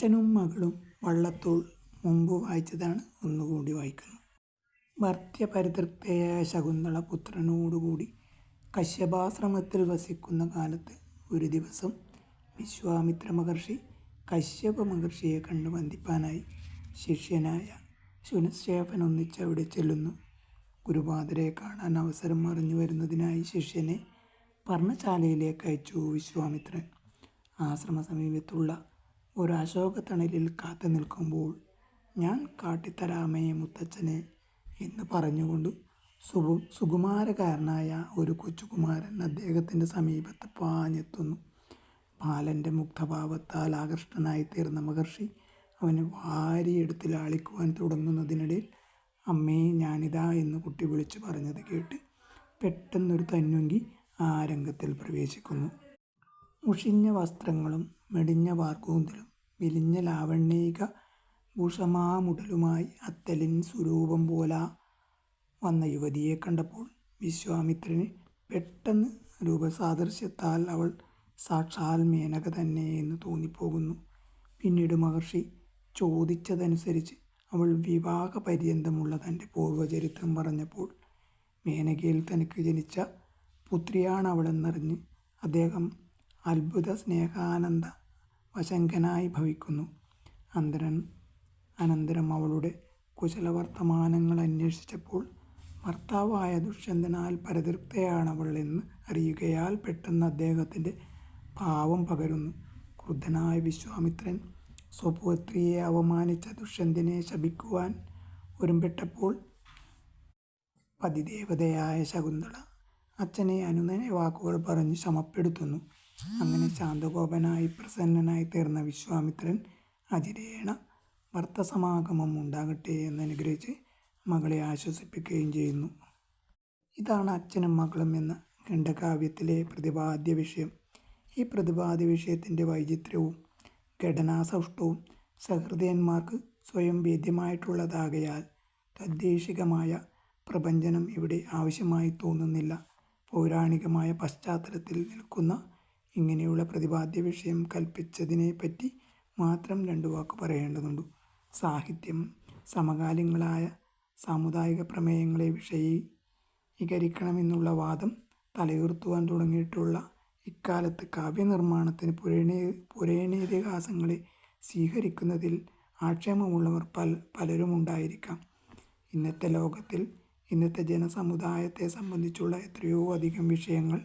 അച്ഛനും മകളും വള്ളത്തോൾ മുമ്പ് വായിച്ചതാണ്, ഒന്നുകൂടി വായിക്കുന്നു. ഭർത്യപരിതൃപ്തയായ ശകുന്തള പുത്രനോടുകൂടി കശ്യപാശ്രമത്തിൽ വസിക്കുന്ന കാലത്ത് ഒരു ദിവസം വിശ്വാമിത്ര മഹർഷി കശ്യപ മഹർഷിയെ കണ്ടു വന്ദിപ്പാനായി ശിഷ്യനായ ശുനശ്ശേഫൻ ഒന്നിച്ച് അവിടെ ചെല്ലുന്നു. ഗുരുപാദരെ കാണാൻ അവസരം അറിഞ്ഞു വരുന്നതിനായി ശിഷ്യനെ പർണശാലയിലേക്ക് അയച്ചു വിശ്വാമിത്രൻ. ആശ്രമ സമീപത്തുള്ള ഒരു അശോകത്തണലിൽ കാത്തു നിൽക്കുമ്പോൾ ഞാൻ കാട്ടിത്തരാമേ മുത്തച്ഛനെ എന്ന് പറഞ്ഞുകൊണ്ട് സുകുമാരകാരനായ ഒരു കൊച്ചുകുമാരൻ അദ്ദേഹത്തിൻ്റെ സമീപത്ത് പാഞ്ഞെത്തുന്നു. ബാലൻ്റെ മുഗ്ധഭാവത്താൽ ആകൃഷ്ടനായി തീർന്ന മഹർഷി അവനെ വാരിയെടുത്ത് ലാളിക്കുവാൻ തുടങ്ങുന്നതിനിടയിൽ അമ്മേ ഞാനിതാ എന്ന് കുട്ടി വിളിച്ചു പറഞ്ഞത് കേട്ട് പെട്ടെന്നൊരു തന്വങ്കി ആ രംഗത്തിൽ പ്രവേശിക്കുന്നു. മുഷിഞ്ഞ വസ്ത്രങ്ങളും മെടിഞ്ഞ വാർക്കൂന്തലും മെലിഞ്ഞ ലാവണ്യിക ഭൂഷമാമുടലുമായി അത്തലിൻ സ്വരൂപം പോലാ വന്ന യുവതിയെ കണ്ടപ്പോൾ വിശ്വാമിത്രന് പെട്ടെന്ന് രൂപസാദൃശ്യത്താൽ അവൾ സാക്ഷാൽ മേനക തന്നെ എന്ന് തോന്നിപ്പോകുന്നു. പിന്നീട് മഹർഷി ചോദിച്ചതനുസരിച്ച് അവൾ വിവാഹപര്യന്തമുള്ള തൻ്റെ പൂർവ്വചരിത്രം പറഞ്ഞപ്പോൾ മേനകയിൽ തനിക്ക് ജനിച്ച പുത്രിയാണവളെന്നറിഞ്ഞ് അദ്ദേഹം അത്ഭുത സ്നേഹാനന്ദ വശങ്കനായി ഭവിക്കുന്നു. അനന്തരം അവളുടെ കുശലവർത്തമാനങ്ങൾ അന്വേഷിച്ചപ്പോൾ ഭർത്താവായ ദുഷ്യന്തനാൽ പരിതൃപ്തയാണവൾ എന്ന് അറിയുകയാൽ പെട്ടെന്ന് അദ്ദേഹത്തിൻ്റെ ഭാവം പകരുന്നു. ക്രുദ്ധനായ വിശ്വാമിത്രൻ സ്വപുത്രിയെ അവമാനിച്ച ദുഷ്യന്തനെ ശപിക്കുവാൻ ഒരുമ്പെട്ടപ്പോൾ പതിദേവതയായ ശകുന്തള അച്ഛനെ അനുനയ വാക്കുകൾ പറഞ്ഞ് ശമപ്പെടുത്തുന്നു. അങ്ങനെ ശാന്തകോപനായി പ്രസന്നനായി തീർന്ന വിശ്വാമിത്രൻ അചിരേണ ഭർത്തസമാഗമം ഉണ്ടാകട്ടെ എന്ന് അനുഗ്രഹിച്ച് മകളെ ആശ്വസിപ്പിക്കുകയും ചെയ്യുന്നു. ഇതാണ് അച്ഛനും മകളും എന്ന ഖണ്ഡകാവ്യത്തിലെ പ്രതിപാദ്യ വിഷയം. ഈ പ്രതിപാദ്യ വിഷയത്തിൻ്റെ വൈചിത്ര്യവും ഘടനാസൗഷ്ഠവും സഹൃദയന്മാർക്ക് സ്വയം വേദ്യമായിട്ടുള്ളതാകയാൽ തദ്ദേശികമായ പ്രപഞ്ചനം ഇവിടെ ആവശ്യമായി തോന്നുന്നില്ല. പൗരാണികമായ പശ്ചാത്തലത്തിൽ നിൽക്കുന്ന ഇങ്ങനെയുള്ള പ്രതിപാദ്യ വിഷയം കൽപ്പിച്ചതിനെപ്പറ്റി മാത്രം രണ്ടു വാക്ക് പറയേണ്ടതുണ്ട്. സാഹിത്യം സമകാലീനങ്ങളായ സാമുദായിക പ്രമേയങ്ങളെ വിഷയീകരിക്കണമെന്നുള്ള വാദം തലയുയർത്തുവാൻ തുടങ്ങിയിട്ടുള്ള ഇക്കാലത്ത് കാവ്യനിർമ്മാണത്തിന് പുരാണേതിഹാസങ്ങളെ സ്വീകരിക്കുന്നതിൽ ആക്ഷേപമുള്ളവർ പലരുമുണ്ടായിരിക്കാം. ഇന്നത്തെ ലോകത്തിൽ ഇന്നത്തെ ജനസമുദായത്തെ സംബന്ധിച്ചുള്ള എത്രയോ അധികം വിഷയങ്ങൾ